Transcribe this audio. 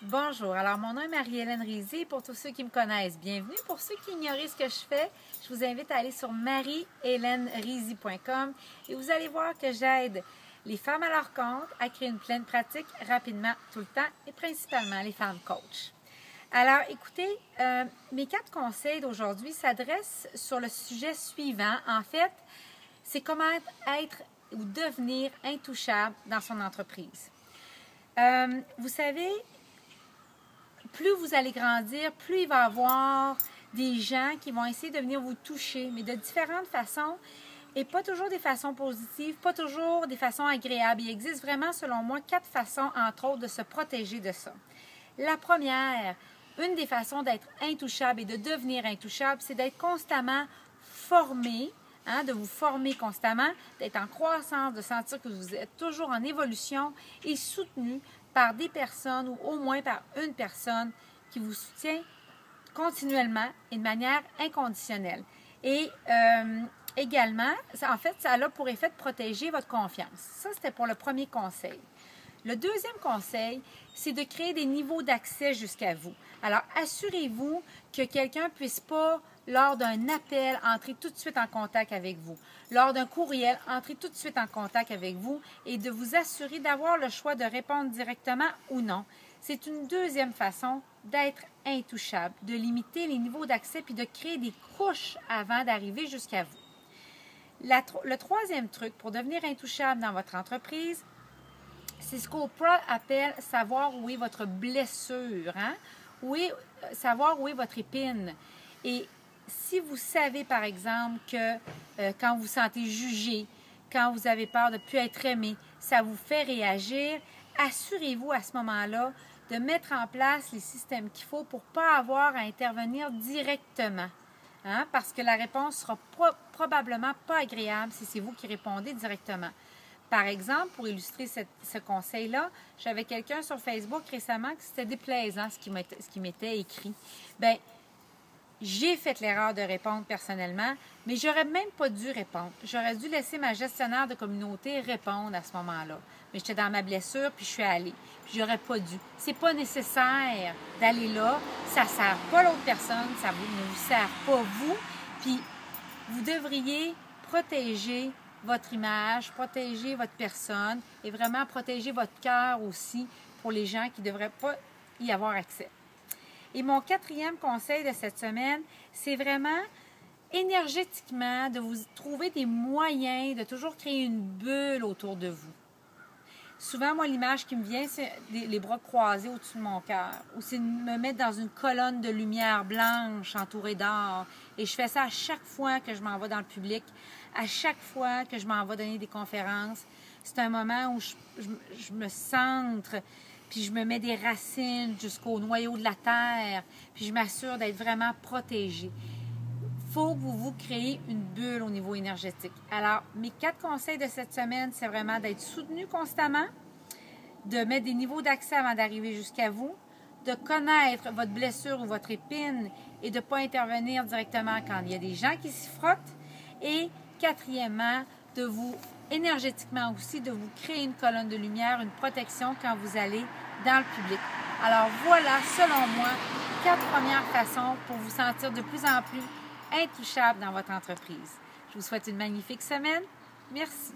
Bonjour, alors mon nom est Marie-Hélène Rizzi. Pour tous ceux qui me connaissent, bienvenue. Pour ceux qui ignoraient ce que je fais, je vous invite à aller sur mariehelenerizzi.com et vous allez voir que j'aide les femmes à leur compte à créer une pleine pratique rapidement, tout le temps et principalement les femmes coach. Alors écoutez, mes 4 conseils d'aujourd'hui s'adressent sur le sujet suivant. En fait, c'est comment être ou devenir intouchable dans son entreprise. Vous savez, plus vous allez grandir, plus il va y avoir des gens qui vont essayer de venir vous toucher, mais de différentes façons et pas toujours des façons positives, pas toujours des façons agréables. Il existe vraiment, selon moi, 4 façons, entre autres, de se protéger de ça. La première, une des façons d'être intouchable et de devenir intouchable, c'est d'être constamment formé, de vous former constamment, d'être en croissance, de sentir que vous êtes toujours en évolution et soutenu par des personnes ou au moins par une personne qui vous soutient continuellement et de manière inconditionnelle. Et également, en fait, ça a pour effet de protéger votre confiance. Ça, c'était pour le premier conseil. Le deuxième conseil, c'est de créer des niveaux d'accès jusqu'à vous. Alors, assurez-vous que quelqu'un ne puisse pas, lors d'un appel, entrer tout de suite en contact avec vous. Lors d'un courriel, entrer tout de suite en contact avec vous et de vous assurer d'avoir le choix de répondre directement ou non. C'est une deuxième façon d'être intouchable, de limiter les niveaux d'accès puis de créer des couches avant d'arriver jusqu'à vous. Le troisième truc pour devenir intouchable dans votre entreprise, c'est ce qu'Oprah appelle savoir où est votre blessure, savoir où est votre épine. Et si vous savez, par exemple, que quand vous vous sentez jugé, quand vous avez peur de ne plus être aimé, ça vous fait réagir, assurez-vous à ce moment-là de mettre en place les systèmes qu'il faut pour ne pas avoir à intervenir directement. Parce que la réponse sera probablement pas agréable si c'est vous qui répondez directement. Par exemple, pour illustrer ce conseil-là, j'avais quelqu'un sur Facebook récemment que c'était déplaisant ce qui m'était écrit. Bien, j'ai fait l'erreur de répondre personnellement, mais j'aurais même pas dû répondre. J'aurais dû laisser ma gestionnaire de communauté répondre à ce moment-là. Mais j'étais dans ma blessure, puis je suis allée. Puis j'aurais pas dû. C'est pas nécessaire d'aller là. Ça ne sert pas l'autre personne, ça ne vous sert pas vous. Puis vous devriez protéger votre image, protéger votre personne et vraiment protéger votre cœur aussi pour les gens qui ne devraient pas y avoir accès. Et mon 4e conseil de cette semaine, c'est vraiment énergétiquement de vous trouver des moyens de toujours créer une bulle autour de vous. Souvent, moi, l'image qui me vient, c'est les bras croisés au-dessus de mon cœur. Ou c'est de me mettre dans une colonne de lumière blanche entourée d'or. Et je fais ça à chaque fois que je m'en vais dans le public, à chaque fois que je m'en vais donner des conférences. C'est un moment où je me centre, puis je me mets des racines jusqu'au noyau de la terre, puis je m'assure d'être vraiment protégée. Il faut que vous créez une bulle au niveau énergétique. Alors, mes 4 conseils de cette semaine, c'est vraiment d'être soutenu constamment, de mettre des niveaux d'accès avant d'arriver jusqu'à vous, de connaître votre blessure ou votre épine et de ne pas intervenir directement quand il y a des gens qui s'y frottent. Et 4e, de vous, énergétiquement aussi, de vous créer une colonne de lumière, une protection quand vous allez dans le public. Alors voilà, selon moi, 4 premières façons pour vous sentir de plus en plus intouchable dans votre entreprise. Je vous souhaite une magnifique semaine. Merci.